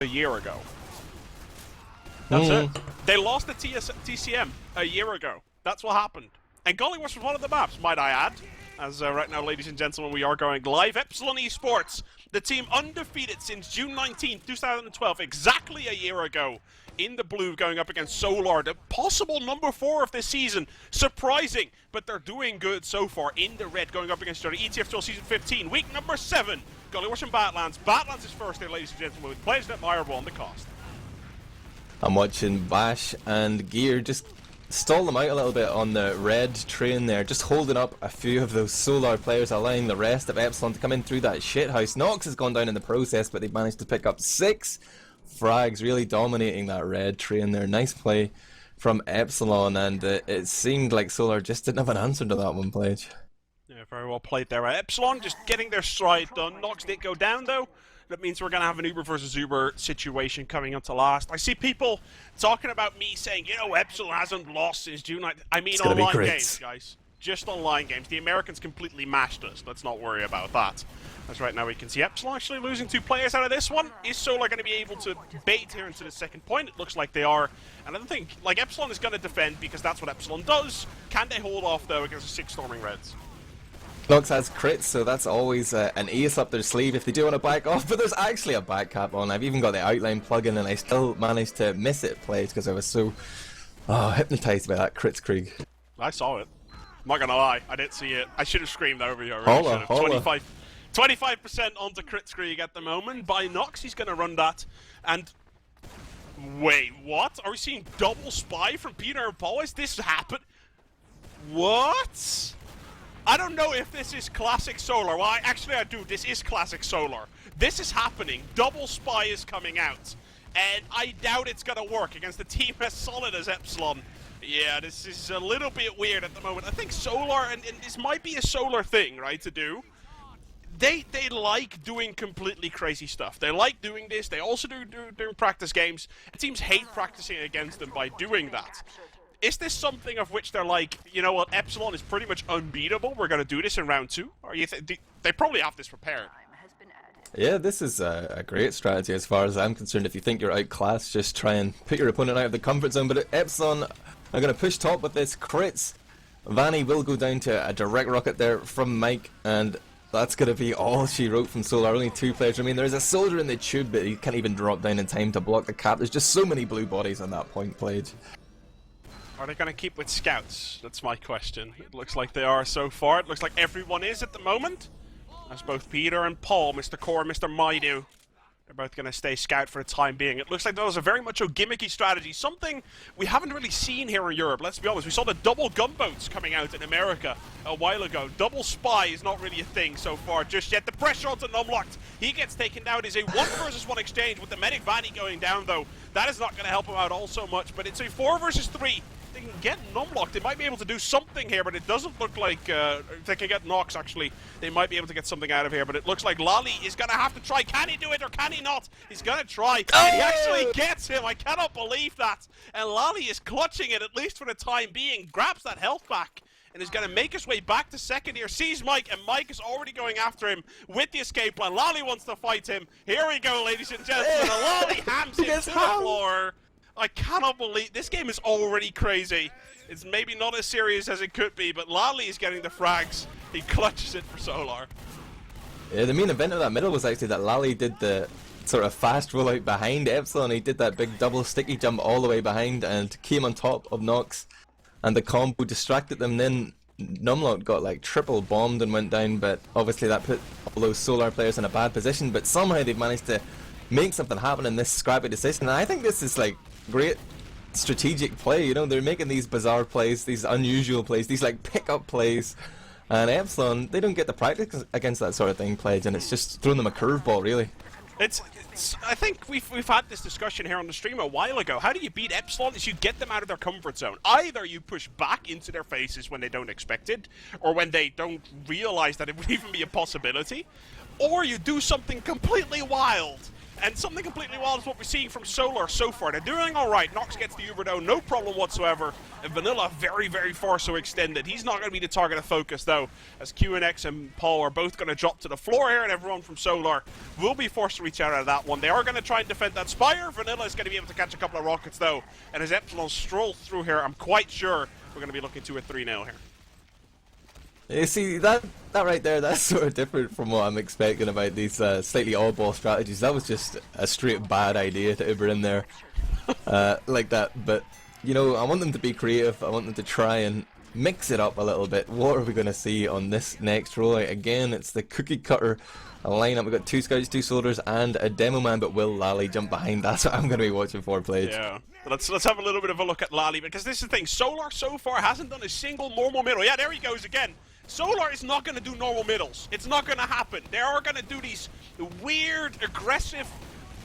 a year ago. That's it. They lost the TCM a year ago. That's what happened. And Gullywash was one of the maps, might I add. As right now, ladies and gentlemen, we are going live. Epsilon eSports, the team undefeated since June 19th, 2012, exactly a year ago. In the blue, going up against Solar, the possible number 4 of this season. Surprising, but they're doing good so far. In the red, going up against ETF2L Season 15, week number 7. Gullywash and Badlands. Badlands is first here, ladies and gentlemen, with players at Admirable on the cost. I'm watching Bash and Gear just stall them out a little bit on the red train there, just holding up a few of those Solar players, allowing the rest of Epsilon to come in through that shithouse. Nox has gone down in the process, but they've managed to pick up 6 frags, really dominating that red train there. Nice play from Epsilon, and it seemed like Solar just didn't have an answer to that one, Pledge. Yeah, very well played there. Epsilon just getting their stride done. Nox did go down though. That means we're going to have an Uber versus Uber situation coming up to last. I see people talking about me saying, you know, Epsilon hasn't lost since June 9th. I mean online games, guys. Just online games. The Americans completely mashed us. Let's not worry about that. As right now we can see Epsilon actually losing 2 players out of this one. Is Solar going to be able to bait here into the second point? It looks like they are. And I don't think, like, Epsilon is going to defend because that's what Epsilon does. Can they hold off, though, against the 6 Storming Reds? Nox has crits, so that's always an ace up their sleeve if they do want to back off, but there's actually a back cap on. I've even got the outline plug-in and I still managed to miss it, Pledge, because I was so hypnotized by that crits Krieg. I saw it. I'm not gonna lie, I didn't see it. I should have screamed over you. I really should have. 25% onto crits Krieg at the moment. By Nox, he's gonna run that. And wait, what? Are we seeing double spy from Peter and Paul? Is this happen? What? I don't know if this is classic Solar. Well, actually I do. This is classic Solar. This is happening. Double spy is coming out. And I doubt it's going to work against a team as solid as Epsilon. Yeah, this is a little bit weird at the moment. I think Solar, and this might be a Solar thing, right, to do. They like doing completely crazy stuff. They like doing this. They also do practice games. And teams hate practicing against them by doing that. Is this something of which they're like, you know what, Epsilon is pretty much unbeatable, we're going to do this in round 2? Or you they probably have this prepared. Yeah, this is a great strategy as far as I'm concerned. If you think you're outclassed, just try and put your opponent out of the comfort zone. But Epsilon are going to push top with this crits. Vanny will go down to a direct rocket there from Mike, and that's going to be all she wrote from Solar. Only 2 players. I mean, there's a soldier in the tube, but he can't even drop down in time to block the cap. There's just so many blue bodies on that point, Pledge. Are they going to keep with scouts? That's my question. It looks like they are so far. It looks like everyone is at the moment. As both Peter and Paul, Mr. Core, Mr. Maidu, they're both going to stay scout for the time being. It looks like that was a very much a gimmicky strategy. Something we haven't really seen here in Europe, let's be honest. We saw the double gunboats coming out in America a while ago. Double spy is not really a thing so far just yet. The pressure onto Numlocked. He gets taken down. It is a 1 versus 1 exchange with the medic Vanny going down, though. That is not going to help him out all so much, but it's a 4 versus 3. They can get Numlocked, they might be able to do something here, but it doesn't look like, if they can get Nox actually, they might be able to get something out of here, but it looks like Lally is going to have to try. Can he do it or can he not? He's going to try, and he actually gets him. I cannot believe that. And Lally is clutching it, at least for the time being, grabs that health back, and is going to make his way back to second here, sees Mike, and Mike is already going after him with the escape plan. Lally wants to fight him. Here we go, ladies and gentlemen, and Lally hams him to the floor. I cannot believe this game is already crazy. It's maybe not as serious as it could be, but Lally is getting the frags. He clutches it for Solar. Yeah, the main event of that middle was actually that Lally did the sort of fast rollout behind Epsilon. He did that big double sticky jump all the way behind and came on top of Nox. And the combo distracted them. Then Numlock got like triple bombed and went down, but obviously that put all those Solar players in a bad position. But somehow they've managed to make something happen in this scrappy decision. And I think this is like great strategic play, you know, they're making these bizarre plays, these unusual plays, these like pick-up plays, and Epsilon, they don't get the practice against that sort of thing, Pledge, and it's just throwing them a curveball, really. I think we've had this discussion here on the stream a while ago. How do you beat Epsilon? Is you get them out of their comfort zone. Either you push back into their faces when they don't expect it, or when they don't realize that it would even be a possibility, or you do something completely wild And something completely wild is what we're seeing from Solar so far. They're doing alright. Nox gets the Uber though, no problem whatsoever. And Vanilla very, very far so extended. He's not going to be the target of focus though, as QNX and Paul are both going to drop to the floor here, and everyone from Solar will be forced to reach out of that one. They are going to try and defend that Spire. Vanilla is going to be able to catch a couple of rockets though. And as Epsilon strolls through here, I'm quite sure we're going to be looking to a 3-0 here. You see, that right there, that's sort of different from what I'm expecting about these slightly oddball strategies. That was just a straight bad idea to Uber in there like that. But, you know, I want them to be creative. I want them to try and mix it up a little bit. What are we going to see on this next rollout? Again, it's the cookie cutter lineup. We've got 2 scouts, 2 soldiers, and a demo man, but will Lally jump behind? That's what I'm going to be watching for, Pledge. Yeah. Let's have a little bit of a look at Lally, because this is the thing. Solar so far hasn't done a single normal middle. Yeah, there he goes again. Solar is not going to do normal middles. It's not going to happen. They are going to do these weird, aggressive,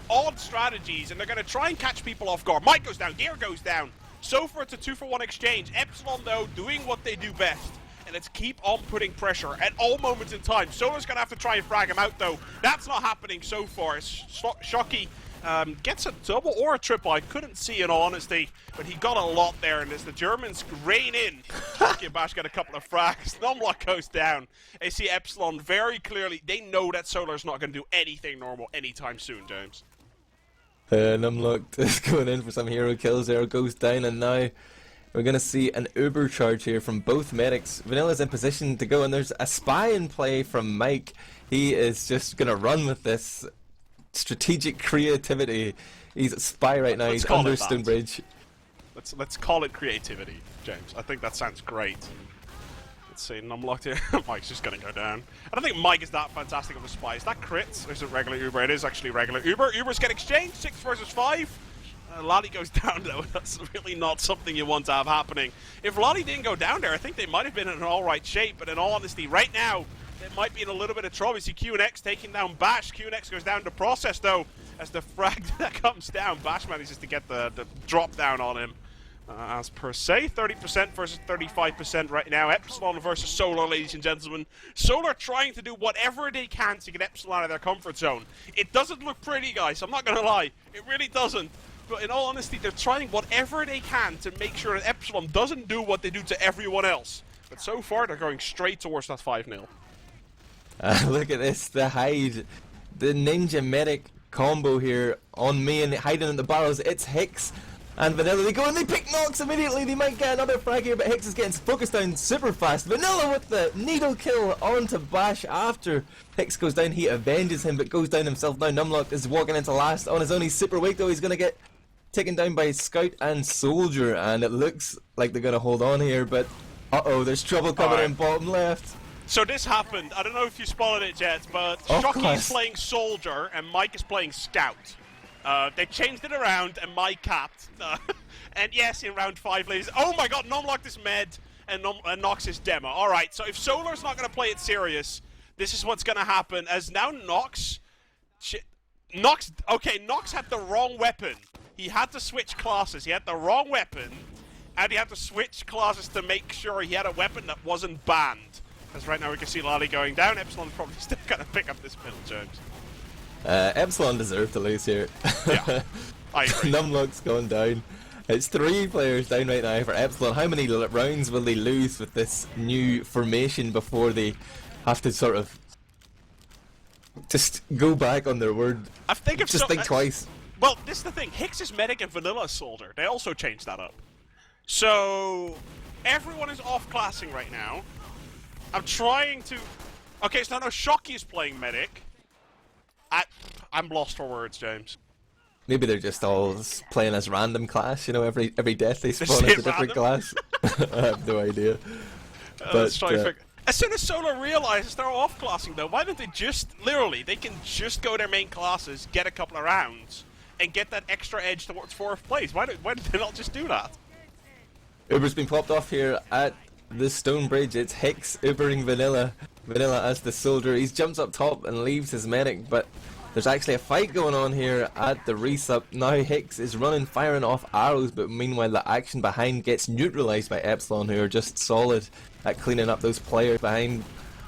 odd strategies, and they're going to try and catch people off guard. Mike goes down, Gear goes down. So far, it's a 2-for-1 exchange. Epsilon, though, doing what they do best. And let's keep on putting pressure at all moments in time. Solar's going to have to try and frag him out, though. That's not happening so far. Shocky gets a double or a triple. I couldn't see in all honesty, but he got a lot there. And as the Germans rain in, Shocky and Bash get a couple of frags. Numlock goes down. They see Epsilon very clearly. They know that Solar's not going to do anything normal anytime soon, James. Numlock is going in for some hero kills there, goes down, and now we're going to see an Uber charge here from both medics. Vanilla's in position to go, and there's a spy in play from Mike. He is just going to run with this strategic creativity. He's a spy right now. He's under Stonebridge. Let's call it creativity, James. I think that sounds great. Let's see, Numlocked here. Mike's just going to go down. I don't think Mike is that fantastic of a spy. Is that crits? Or is it regular Uber? It is actually regular Uber. Ubers get exchanged, 6 versus 5. Lally goes down though. That's really not something you want to have happening. If Lally didn't go down there, I think they might have been in an alright shape, but in all honesty, right now, they might be in a little bit of trouble. You see QNX taking down Bash. QNX goes down to process though, as the frag that comes down. Bash manages to get the drop down on him. As per se, 30% versus 35% right now. Epsilon versus Solar, ladies and gentlemen. Solar trying to do whatever they can to get Epsilon out of their comfort zone. It doesn't look pretty, guys. I'm not going to lie. It really doesn't. But in all honesty, they're trying whatever they can to make sure that Epsilon doesn't do what they do to everyone else. But so far, they're going straight towards that 5-0. Look at this, the hide. The Ninja Medic combo here on me and hiding in the barrels. It's Hicks and Vanilla. They go and they pick Nox immediately. They might get another frag here, but Hicks is getting focused down super fast. Vanilla with the needle kill onto Bash after Hicks goes down. He avenges him, but goes down himself. Now Numlock is walking into last on his own. He's super weak though. He's going to get taken down by Scout and Soldier, and it looks like they're going to hold on here, but uh-oh, there's trouble coming in bottom left. So this happened. I don't know if you spotted it yet, but Shocky is playing Soldier and Mike is playing Scout. They changed it around and Mike capped. And yes, in round 5, ladies. Oh my god, Numlock is med and Nox is demo. Alright, so if Solar's not going to play it serious, this is what's going to happen. As now Nox had the wrong weapon. He had to switch classes. He had the wrong weapon, and he had to switch classes to make sure he had a weapon that wasn't banned. As right now we can see Lally going down. Epsilon probably still going to pick up this middle, James. Epsilon deserve to lose here. Yeah, I agree. Numlock's gone down. It's 3 players down right now for Epsilon. How many rounds will they lose with this new formation before they have to sort of just go back on their word? Think twice. Well, this is the thing. Hicks is medic and Vanilla Soldier. They also changed that up. So everyone is off-classing right now. I'm trying to... Okay, so now Shocky is playing medic. I'm lost for words, James. Maybe they're just all playing as random class, you know, every death they spawn as a different class. I have no idea. Let's try figure... As soon as Solar realizes they're off-classing though, why don't they just, literally, they can just go their main classes, get a couple of rounds, and get that extra edge towards 4th place? Why did they not just do that? Uber's been popped off here at the Stone Bridge. It's Hicks Ubering Vanilla. Vanilla as the Soldier. He jumps up top and leaves his medic, but there's actually a fight going on here at the resup. Now Hicks is running, firing off arrows, but meanwhile the action behind gets neutralized by Epsilon, who are just solid at cleaning up those players behind.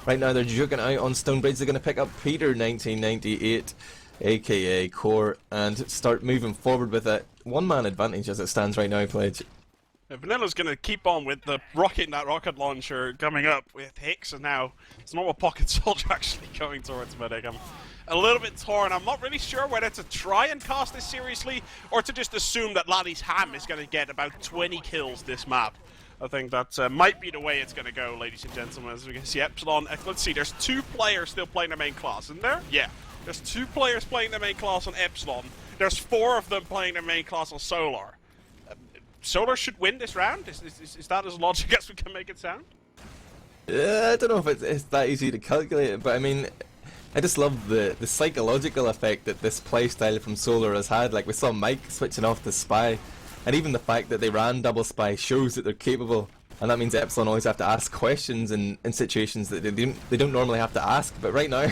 Right now they're juking out on Stonebridge. They're going to pick up Peter 1998. aka Core, and start moving forward with a one-man advantage as it stands right now, Pledge. Vanilla's going to keep on with the rocket launcher coming up with Hicks, and now it's not a pocket soldier actually going towards Medic. I'm a little bit torn. I'm not really sure whether to try and cast this seriously or to just assume that Laddie's Ham is going to get about 20 kills this map. I think that might be the way it's going to go, ladies and gentlemen. As we can see, Epsilon, let's see, there's 2 players still playing their main class, isn't there? Yeah. There's 2 players playing their main class on Epsilon. There's 4 of them playing their main class on Solar. Solar should win this round? Is that as logic as we can make it sound? I don't know if it's that easy to calculate, but I mean, I just love the psychological effect that this playstyle from Solar has had. Like, we saw Mike switching off the Spy, and even the fact that they ran double Spy shows that they're capable, and that means Epsilon always have to ask questions in situations that they don't normally have to ask. But right now,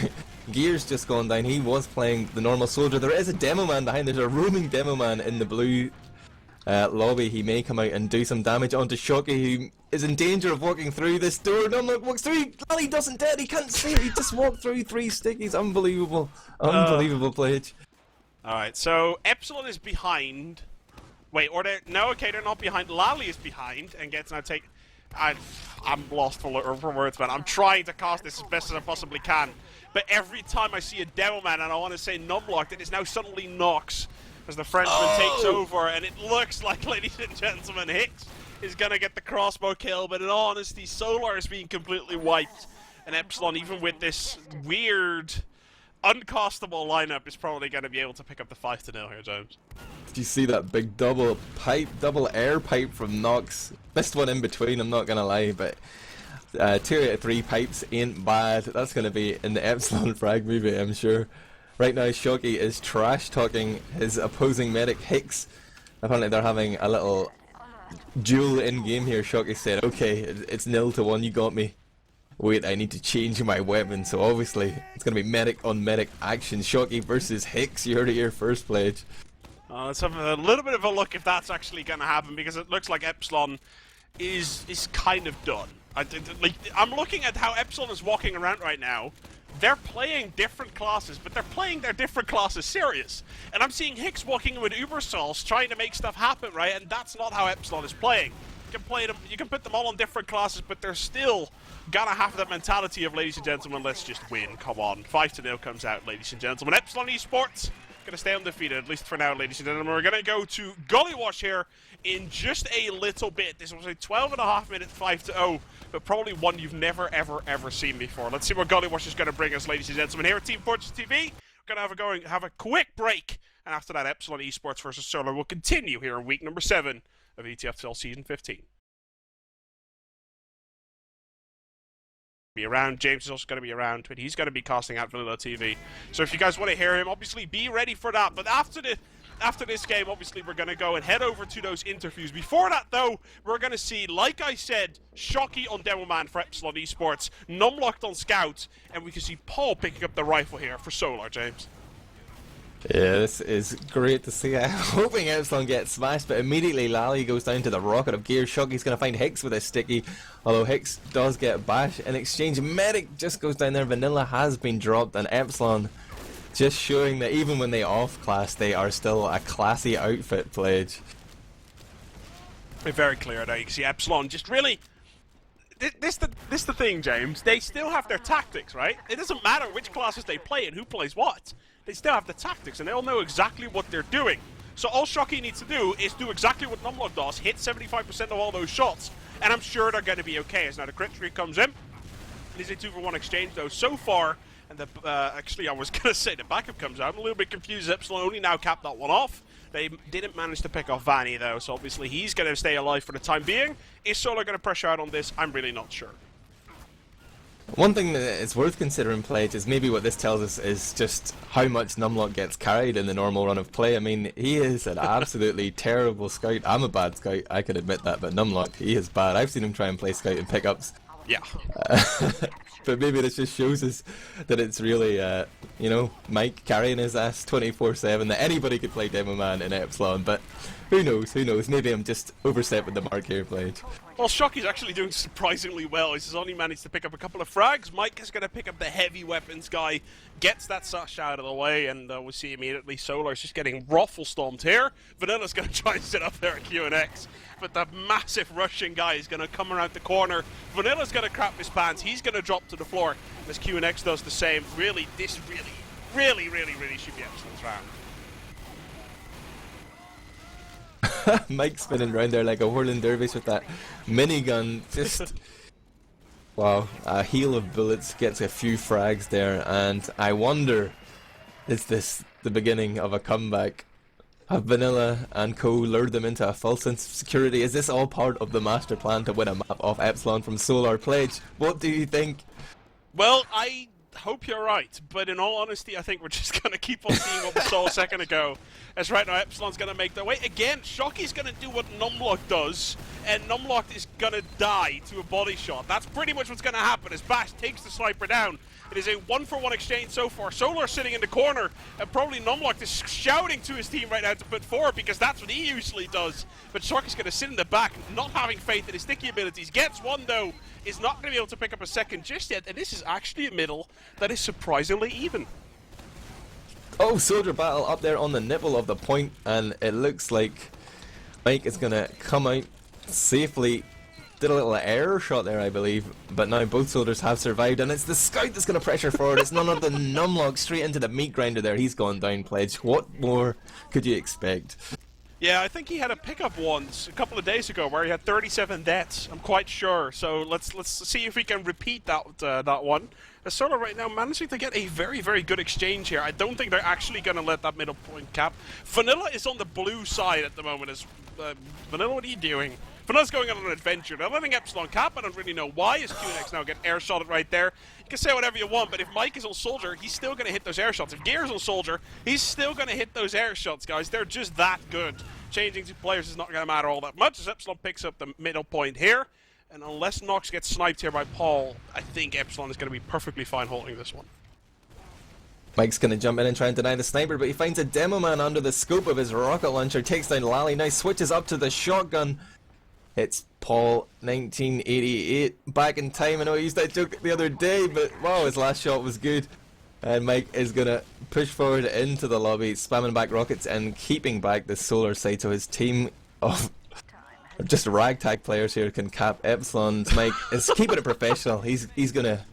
Gear's just gone down. He was playing the normal soldier. There is a demo man behind. There's a roaming demo man in the blue lobby. He may come out and do some damage onto Shocky, who is in danger of walking through this door. Numlock walks through. Lally doesn't dead. He can't see it. He just walked through 3 stickies. Unbelievable. Unbelievable Pledge. Alright, so Epsilon is behind. Wait, or they're... No, okay, they're not behind. Lally is behind and gets now take... I'm lost for words, man. I'm trying to cast this as best as I possibly can. But every time I see a demo man and I want to say Numlock, it is now suddenly Nox as the Frenchman takes over, and it looks like, ladies and gentlemen, Hicks is going to get the crossbow kill, but in all honesty, Solar is being completely wiped, and Epsilon, even with this weird, uncastable lineup, is probably going to be able to pick up the 5-0 here, James. Did you see that big double air pipe from Nox? Missed one in between, I'm not going to lie, but 2 out of 3 pipes ain't bad. That's going to be in the Epsilon frag movie, I'm sure. Right now, Shocky is trash-talking his opposing medic, Hicks. Apparently they're having a little duel in-game here. Shocky said, okay, it's 0-1, you got me. Wait, I need to change my weapon, so obviously it's going to be medic-on-medic action. Shocky versus Hicks, you heard it here first, Pledge. Let's have a little bit of a look if that's actually going to happen, because it looks like Epsilon is kind of done. I'm looking at how Epsilon is walking around right now. They're playing different classes, but they're playing their different classes serious. And I'm seeing Hicks walking with Ubersols trying to make stuff happen, right? And that's not how Epsilon is playing. You can put them all on different classes, but they're still gonna have that mentality of, ladies and gentlemen, let's just win. Come on. 5-0 comes out, ladies and gentlemen. Epsilon eSports gonna stay undefeated, at least for now, ladies and gentlemen. We're gonna go to Gullywash here in just a little bit. This was a 12.5-minute 5-0, but probably one you've never, ever seen before. Let's see what Gullywash is gonna bring us, ladies and gentlemen. Here at Teamfortress.tv, we're gonna have a quick break, and after that, Epsilon eSports versus Solar will continue here in week number 7 of ETF2L Season 15. Be around. James is also going to be around, but he's going to be casting out Vanilla TV. So if you guys want to hear him, obviously be ready for that. But after this game, obviously we're going to go and head over to those interviews. Before that, though, we're going to see, like I said, Shocky on Demo Man for Epsilon eSports, Numlocked on Scout, and we can see Paul picking up the rifle here for Solar, James. Yeah, this is great to see. I'm hoping Epsilon gets smashed, but immediately Lally goes down to the rocket of gear. Shoggy's going to find Hicks with a sticky, although Hicks does get bashed in exchange. Medic just goes down there. Vanilla has been dropped, and Epsilon just showing that even when they off-class, they are still a classy outfit, Pledge. Very clear now. You can see Epsilon just really... This the thing, James. They still have their tactics, right? It doesn't matter which classes they play and who plays what. They still have the tactics, and they all know exactly what they're doing. So all Shocky needs to do is do exactly what Numlock does, hit 75% of all those shots, and I'm sure they're going to be okay. As now the crit streak comes in. It is a 2-for-1 exchange, though, so far. And actually, I was going to say the backup comes out. I'm a little bit confused. Epsilon only now capped that one off. They didn't manage to pick off Vanny, though, so obviously he's going to stay alive for the time being. Is Solar going to pressure out on this? I'm really not sure. One thing that is worth considering, Pledge, is maybe what this tells us is just how much Numlock gets carried in the normal run of play. I mean, he is an absolutely terrible scout. I'm a bad scout, I can admit that, but Numlock, he is bad. I've seen him try and play scout in pickups. Yeah. But maybe this just shows us that it's really, you know, Mike carrying his ass 24/7, that anybody could play Demo Man in Epsilon, but who knows, maybe I'm just overstepping the mark here, Pledge. Well, Shockey's actually doing surprisingly well. He's only managed to pick up a couple of frags. Mike is going to pick up the heavy weapons guy, gets that sash out of the way, and we see immediately Solar's just getting ruffle-stomped here. Vanilla's going to try and sit up there at QNX, but the massive Russian guy is going to come around the corner. Vanilla's going to crap his pants. He's going to drop to the floor as QNX does the same. Really, this really should be Epsilon's round. Mike spinning around there like a whirling dervish with that minigun. Just wow, a hail of bullets, gets a few frags there, and I wonder, is this the beginning of a comeback? Have Vanilla and co lured them into a false sense of security? Is this all part of the master plan to win a map off Epsilon from Solar Pledge? What do you think? Well, I hope you're right, but in all honesty, I think we're just going to keep on seeing what we saw a second ago. As right now, Epsilon's going to make their way. Again, Shockey's going to do what Numlock does, and Numlock is going to die to a body shot. That's pretty much what's going to happen as Bash takes the sniper down. It is a 1-for-1 exchange so far. Solar sitting in the corner, and probably Numlock is shouting to his team right now to put forward because that's what he usually does. But Shockey's going to sit in the back, not having faith in his sticky abilities. Gets one though, is not going to be able to pick up a second just yet, and this is actually a middle that is surprisingly even. Oh, soldier battle up there on the nipple of the point, and it looks like Mike is going to come out safely. Did a little error shot there, I believe, but now both soldiers have survived, and it's the scout that's going to pressure forward. It's none other than Numlock straight into the meat grinder there. He's gone down, Pledge. What more could you expect? Yeah, I think he had a pickup once a couple of days ago where he had 37 deaths. I'm quite sure. So let's see if we can repeat that one. Solar right now managing to get a very good exchange here. I don't think they're actually going to let that middle point cap. Vanilla is on the blue side at the moment. Vanilla, what are you doing? Vanilla's going on an adventure. They're letting Epsilon cap. I don't really know why. As QNX now get air shotted right there. You can say whatever you want, but if Mike is on Soldier, he's still going to hit those air shots. If Gear's on Soldier, he's still going to hit those air shots, guys. They're just that good. Changing to players is not going to matter all that much as Epsilon picks up the middle point here. And unless Nox gets sniped here by Paul, I think Epsilon is going to be perfectly fine holding this one. Mike's going to jump in and try and deny the sniper, but he finds a demo man under the scope of his rocket launcher, takes down Lally, now switches up to the shotgun. It's Paul, 1988, back in time. I know I used that joke the other day, but wow, his last shot was good. And Mike is going to push forward into the lobby, spamming back rockets and keeping back the Solar side, so his team of just ragtag players here can cap Epsilon. Mike is keeping it professional. He's going to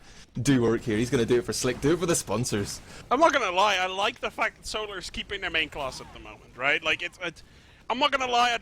do work here. He's going to do it for Slick, do it for the sponsors. I'm not going to lie, I like the fact that Solar is keeping their main class at the moment, right? Like, I'm not going to lie,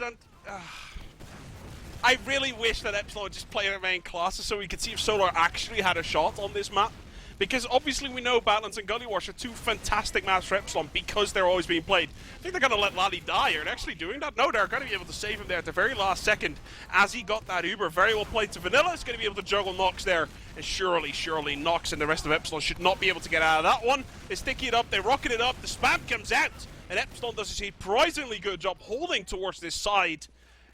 I really wish that Epsilon would just play their main classes so we could see if Solar actually had a shot on this map. Because obviously we know Badlands and Gullywash are two fantastic maps for Epsilon because they're always being played. I think they're going to let Lally die. Are they actually doing that? No, they're going to be able to save him there at the very last second as he got that Uber. Very well played to Vanilla. Is going to be able to juggle Nox there. And surely Nox and the rest of Epsilon should not be able to get out of that one. They sticky it up, they rocket it up, the spam comes out. And Epsilon does a surprisingly good job holding towards this side.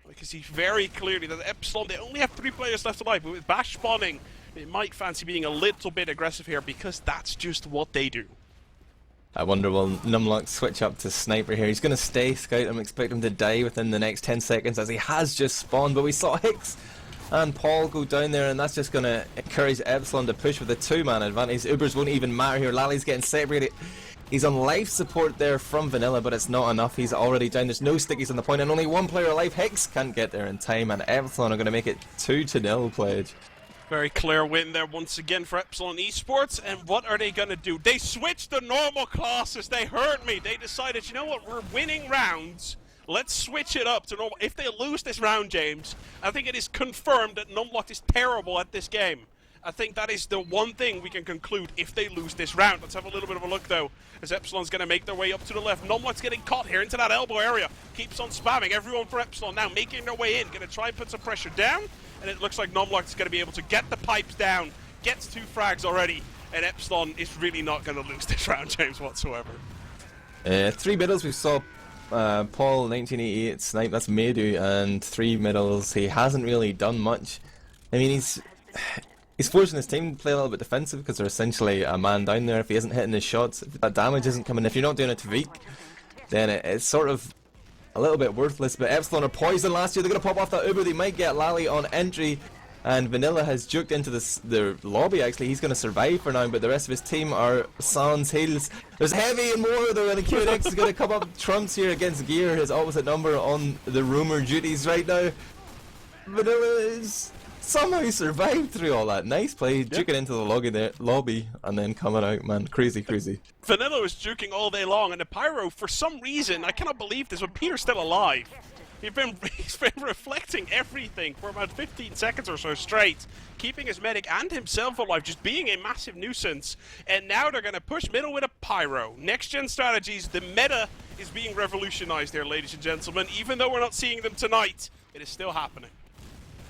We can see very clearly that Epsilon, they only have 3 players left alive, but with Bash spawning, it might fancy being a little bit aggressive here because that's just what they do. I wonder will Numlock switch up to Sniper here. He's going to stay Scout. I'm expecting him to die within the next 10 seconds as he has just spawned, but we saw Hicks and Paul go down there, and that's just going to encourage Epsilon to push with a 2-man advantage. Ubers won't even matter here. Lally's getting separated. He's on life support there from Vanilla, but it's not enough. He's already down. There's no stickies on the point, and only one player alive. Hicks can't get there in time, and Epsilon are going to make it 2-0 Pledge. Very clear win there once again for Epsilon eSports, and what are they going to do? They switched the normal classes. They heard me. They decided, you know what, we're winning rounds. Let's switch it up to normal. If they lose this round, James, I think it is confirmed that Numlock is terrible at this game. I think that is the one thing we can conclude if they lose this round. Let's have a little bit of a look, though, as Epsilon's going to make their way up to the left. Numlock's getting caught here into that elbow area. Keeps on spamming. Everyone for Epsilon now making their way in. Going to try and put some pressure down. And it looks like Numlock's going to be able to get the pipes down. Gets 2 frags already. And Epsilon is really not going to lose this round, James, whatsoever. 3 middles. We saw Paul, 1988 snipe. That's Maydu. And 3 middles. He hasn't really done much. I mean, he's forcing his team to play a little bit defensive because they're essentially a man down there. If he isn't hitting his shots, if that damage isn't coming, if you're not doing a Tavik, then it's sort of a little bit worthless, but Epsilon are poisoned last year. They're going to pop off that Uber. They might get Lally on entry. And Vanilla has juked into the lobby, actually. He's going to survive for now, but the rest of his team are sans heals. There's Heavy and more, though, and the QNX is going to come up trumps here against Gear, his opposite number on the rumour duties right now. Vanilla is somehow survived through all that. Nice play, juking into the lobby and then coming out, man. Crazy, crazy. Vanilla was juking all day long, and the Pyro, for some reason, I cannot believe this, but Peter's still alive. He's been reflecting everything for about 15 seconds or so straight, keeping his medic and himself alive, just being a massive nuisance. And now they're going to push middle with a Pyro. Next-gen strategies, the meta is being revolutionized here, ladies and gentlemen. Even though we're not seeing them tonight, it is still happening.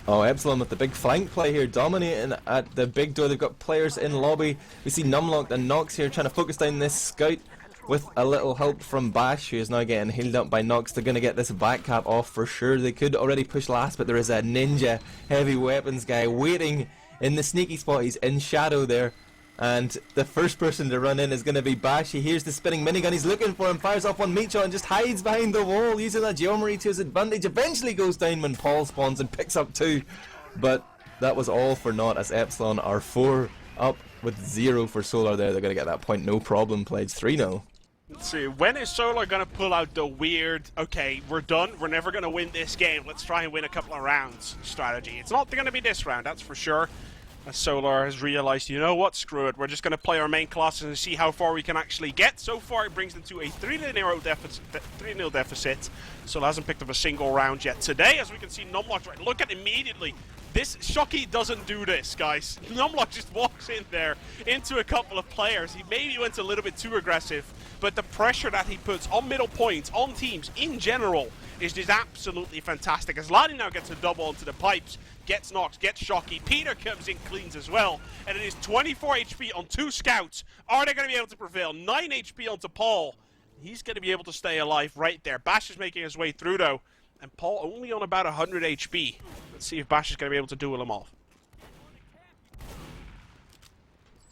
Oh, Epsilon with the big flank play here, dominating at the big door. They've got players in lobby. We see Numlocked and Nox here trying to focus down this scout with a little help from Bash, who is now getting healed up by Nox. They're going to get this back cap off for sure. They could already push last, but there is a ninja heavy weapons guy waiting in the sneaky spot. He's in shadow there. And the first person to run in is going to be Bash. He hears the spinning minigun. He's looking for him, fires off one meat shot and just hides behind the wall, using that geometry to his advantage. Eventually goes down when Paul spawns and picks up 2. But that was all for naught, as Epsilon are 4 up with 0 for Solar there. They're going to get that point, no problem. Pledge 3-0. Let's see, when is Solar going to pull out the weird, okay, we're done, we're never going to win this game, let's try and win a couple of rounds strategy? It's not going to be this round, that's for sure. As Solar has realized, you know what, screw it, we're just going to play our main classes and see how far we can actually get. So far, it brings them to a 3-0 deficit. Solar hasn't picked up a single round yet today, as we can see Numlock, right, look at immediately. This Shocky doesn't do this, guys. Numlock just walks in there into a couple of players. He maybe went a little bit too aggressive, but the pressure that he puts on middle points, on teams in general, is just absolutely fantastic. As Lani now gets a double onto the pipes, gets Nox, gets Shocky. Peter comes in, cleans as well, and it is 24 HP on 2 scouts. Are they going to be able to prevail? 9 HP onto Paul. He's going to be able to stay alive right there. Bash is making his way through, though, and Paul only on about 100 HP. Let's see if Bash is going to be able to duel him off.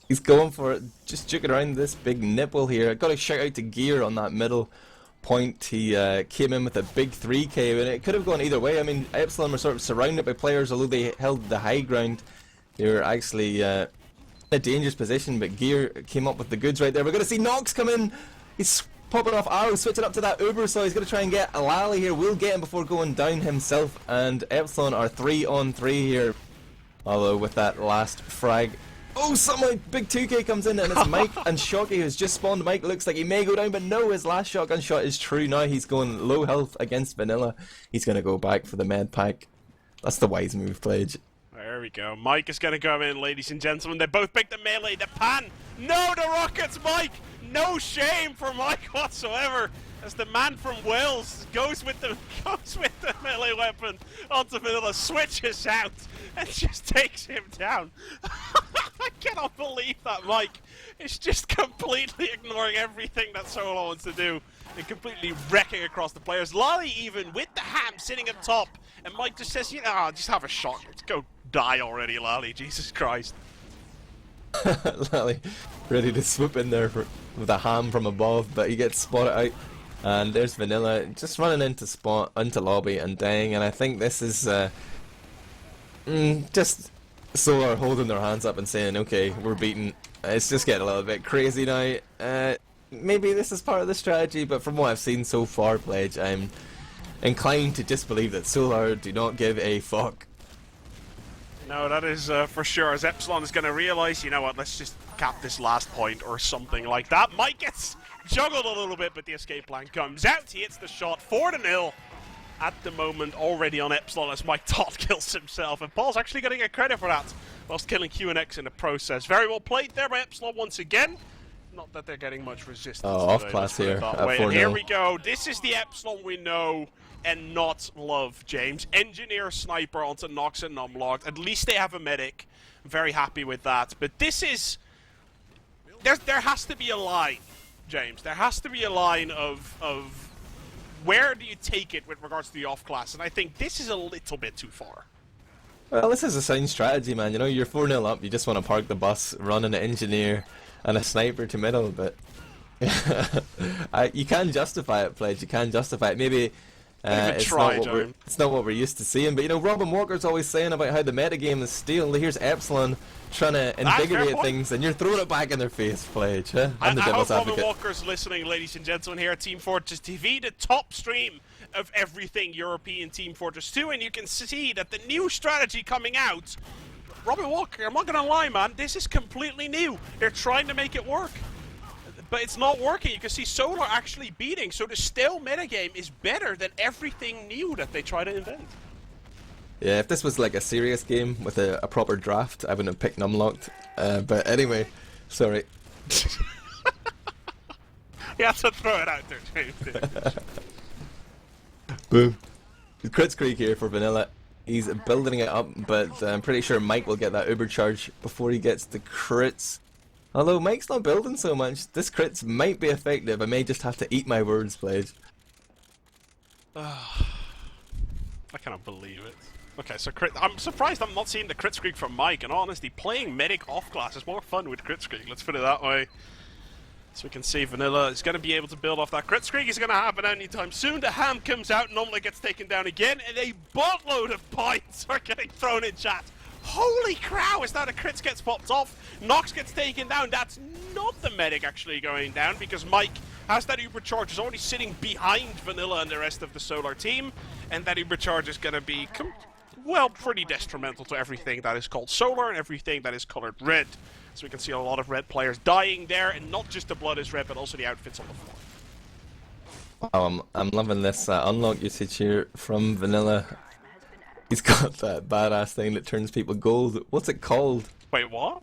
He's going for it, just juking around this big nipple here. Got to shout out to Gear on that middle point. He came in with a big 3k, and it could have gone either way. I mean, Epsilon were sort of surrounded by players, although they held the high ground. They were actually in a dangerous position, but Gear came up with the goods right there. We're going to see Nox come in. He's popping off arrows, switching up to that Uber, so he's going to try and get a Lally here. We'll get him before going down himself, and Epsilon are 3-on-3 here. Although with that last frag, oh, somehow big 2k comes in, and it's Mike and Shocky who's just spawned. Mike looks like he may go down, but no, his last shotgun shot is true. Now he's going low health against Vanilla. He's going to go back for the med pack. That's the wise move, Pledge. There we go. Mike is going to go in, ladies and gentlemen. They both pick the melee, the pan. No, the rockets, Mike. No shame for Mike whatsoever, as the man from Wales goes with the melee weapon onto Vanilla, switches out, and just takes him down. I cannot believe that Mike is just completely ignoring everything that Solo wants to do and completely wrecking across the players. Lolly even with the ham sitting up top, and Mike just says, you know, just have a shot. Let's go die already, Lolly. Jesus Christ. Lally ready to swoop in there with a ham from above, but he gets spotted out. And there's Vanilla just running into lobby and dying, and I think this is just Solar holding their hands up and saying, okay, we're beaten. It's just getting a little bit crazy now. Maybe this is part of the strategy, but from what I've seen so far, Pledge, I'm inclined to disbelieve that Solar do not give a fuck. No, that is for sure, as Epsilon is going to realise, you know what, let's just cap this last point or something like that. Mike gets juggled a little bit, but the escape plan comes out. He hits the shot, 4-0 at the moment already on Epsilon, as Mike Todd kills himself. And Paul's actually getting a credit for that, whilst killing QNX in the process. Very well played there by Epsilon once again. Not that they're getting much resistance. Oh, off class here. And here we go. This is the Epsilon we know and not love, James. Engineer sniper onto Nox and Numlocked. At least they have a medic. I'm very happy with that. But this is... There has to be a line, James. There has to be a line of where do you take it with regards to the off-class. And I think this is a little bit too far. Well, this is a sound strategy, man. You know, you're 4-0 up. You just want to park the bus, run an engineer and a sniper to middle, but... you can justify it, Pledge. You can justify it. Maybe Even try, it's not what we're used to seeing. But you know, Robin Walker's always saying about how the metagame is stale. Here's Epsilon trying to invigorate things, and you're throwing it back in their face, Pledge. Huh? I'm the devil's I hope advocate. Robin Walker's listening, ladies and gentlemen, here at Team Fortress TV, the top stream of everything European Team Fortress 2, and you can see that the new strategy coming out. Robin Walker, I'm not gonna lie, man, this is completely new. They're trying to make it work, but it's not working. You can see Solar actually beating, so the stale metagame is better than everything new that they try to invent. Yeah, if this was like a serious game with a proper draft, I wouldn't have picked Numlocked. But anyway, sorry. You have to throw it out there, James. Boom. Crits Creek here for Vanilla. He's building it up, but I'm pretty sure Mike will get that Uber charge before he gets the crits. Although Mike's not building so much, this crits might be effective. I may just have to eat my words, Pledge. I cannot believe it. Okay, so I'm surprised I'm not seeing the crit streak from Mike, and honestly, playing medic off class is more fun with crit streak, let's put it that way. So we can see Vanilla is going to be able to build off that crit streak. Is going to happen anytime soon. The ham comes out, normally gets taken down again, and a boatload of points are getting thrown in chat. Holy crow, as now the crits gets popped off, Nox gets taken down. That's not the medic actually going down, because Mike has that Uber charge, is already sitting behind Vanilla and the rest of the Solar team, and that Uber charge is going to be, well, pretty detrimental to everything that is called Solar and everything that is colored red. So we can see a lot of red players dying there, and not just the blood is red, but also the outfits on the floor. Oh, I'm loving this unlock usage here from Vanilla. He's got that badass thing that turns people gold. What's it called? Wait, what?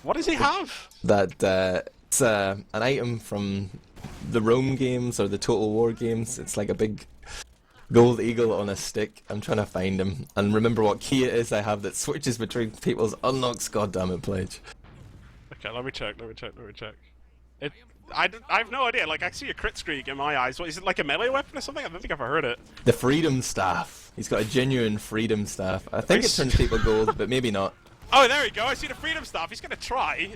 What does he have? That it's an item from the Rome games or the Total War games. It's like a big gold eagle on a stick. I'm trying to find him and remember what key it is I have that switches between people's unlocks. God damn it, Pledge. Okay, let me check. I have no idea. Like, I see a crit streak in my eyes. What, is it like a melee weapon or something? I don't think I've ever heard it. The Freedom Staff. He's got a genuine Freedom Staff. I think it turns people gold, but maybe not. Oh, there we go. I see the Freedom Staff. He's going to try,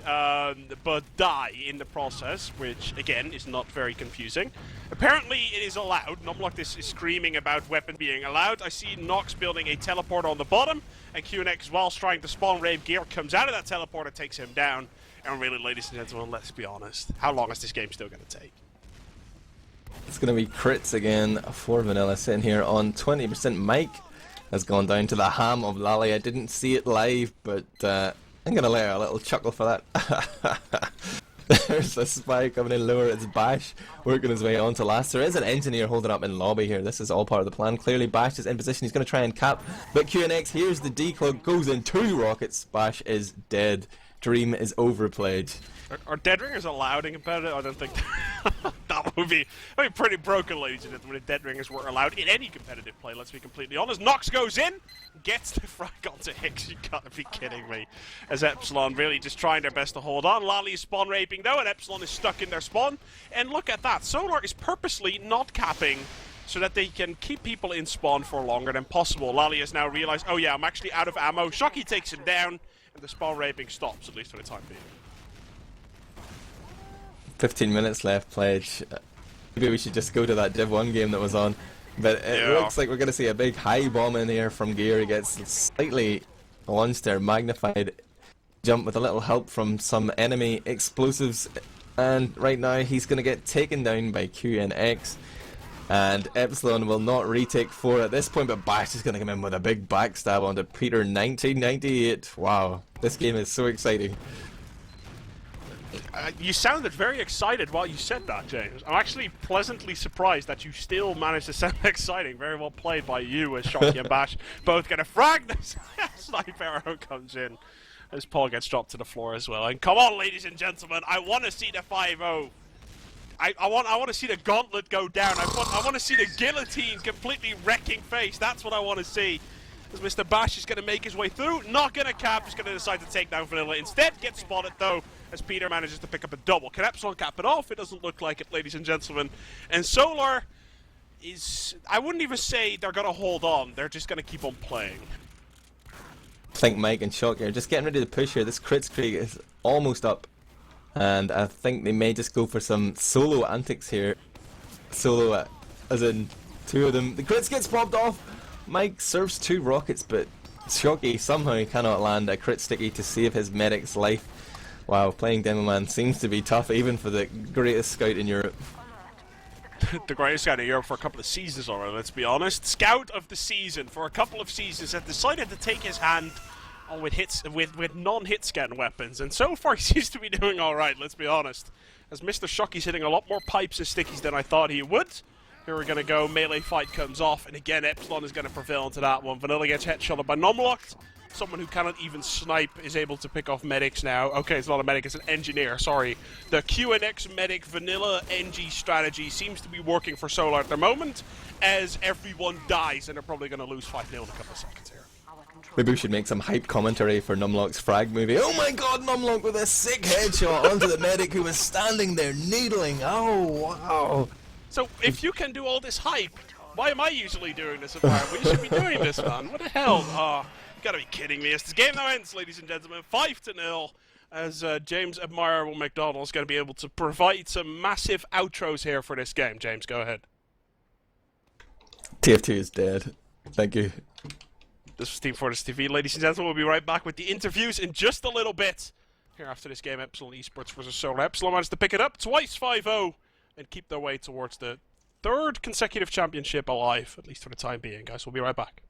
but die in the process, which, again, is not very confusing. Apparently, it is allowed. Numlock is screaming about weapon being allowed. I see Nox building a teleporter on the bottom, and QNX, whilst trying to spawn Rave Gear, comes out of that teleporter, takes him down. And really, ladies and gentlemen, let's be honest. How long is this game still going to take? It's going to be crits again for Vanilla, sitting here on 20%. Mike has gone down to the ham of Lally. I didn't see it live, but I'm going to let her a little chuckle for that. There's a spy coming in lower. It's Bash working his way on to last. There is an engineer holding up in lobby here. This is all part of the plan. Clearly, Bash is in position. He's going to try and cap. But QNX, here's the declug, goes in 2 rockets. Bash is dead. Dream is over, Pledge. Are Dead Ringers allowed in competitive? I don't think that would be pretty broken, ladies and gentlemen, if Dead Ringers were allowed in any competitive play, let's be completely honest. Nox goes in, gets the frag onto Hicks. You gotta be kidding me. As Epsilon really just trying their best to hold on. Lally is spawn raping though, and Epsilon is stuck in their spawn. And look at that, Solar is purposely not capping so that they can keep people in spawn for longer than possible. Lally has now realized, oh yeah, I'm actually out of ammo. Shocky takes him down, and the spawn raping stops, at least for the time being. 15 minutes left, Pledge. Maybe we should just go to that Div 1 game that was on. But it looks like we're going to see a big high bomb in here from Gear. He gets slightly launched there, magnified jump with a little help from some enemy explosives. And right now he's going to get taken down by QNX. And Epsilon will not retake 4 at this point, but Bash is going to come in with a big backstab onto Peter 1998. Wow, this game is so exciting. You sounded very excited while you said that, James. I'm actually pleasantly surprised that you still managed to sound exciting. Very well played by you as Shocky and Bash both get a frag. The sniper arrow comes in as Paul gets dropped to the floor as well. And come on, ladies and gentlemen, I want to see the 5-0. I want to see the gauntlet go down. I want to see the guillotine completely wrecking face. That's what I want to see. As Mr. Bash is going to make his way through, not going to cap, he's going to decide to take down Vanilla. Instead, gets spotted though, as Peter manages to pick up a double. Can Epsilon cap it off? It doesn't look like it, ladies and gentlemen. And Solar is, I wouldn't even say they're going to hold on, they're just going to keep on playing. I think Mike and Shocky are just getting ready to push here. This crit streak is almost up. And I think they may just go for some solo antics here. Solo as in 2 of them. The crits gets popped off. Mike serves 2 rockets, but Shocky somehow cannot land a crit sticky to save his medic's life. Wow, playing Demoman seems to be tough even for the greatest scout in Europe. The greatest scout in Europe for a couple of seasons already, let's be honest. Scout of the season for a couple of seasons has decided to take his hand on with non-hit scan weapons, and so far he seems to be doing alright, let's be honest. As Mr. Shocky's hitting a lot more pipes and stickies than I thought he would. Here we're going to go, melee fight comes off, and again Epsilon is going to prevail into that one. Vanilla gets headshotted by Numlocked. Someone who cannot even snipe is able to pick off medics now. Okay, it's not a medic, it's an engineer, sorry. The QNX medic vanilla NG strategy seems to be working for Solar at the moment, as everyone dies, and they're probably going to lose 5-0 in a couple of seconds here. Maybe we should make some hype commentary for Numlock's frag movie. Oh my god, Numlock with a sick headshot onto the medic who was standing there needling. Oh, wow. So, if you can do all this hype, why am I usually doing this environment? We should be doing this, man. What the hell? Oh, you gotta be kidding me. As this game now ends, ladies and gentlemen, 5-0, as James Admirable McDonald is going to be able to provide some massive outros here for this game. James, go ahead. TF2 is dead. Thank you. This was teamfortress.tv. Ladies and gentlemen, we'll be right back with the interviews in just a little bit. Here after this game, Epsilon eSports versus Solar. Epsilon managed to pick it up twice 5-0 and keep their way towards the 3rd consecutive championship alive, at least for the time being, guys. We'll be right back.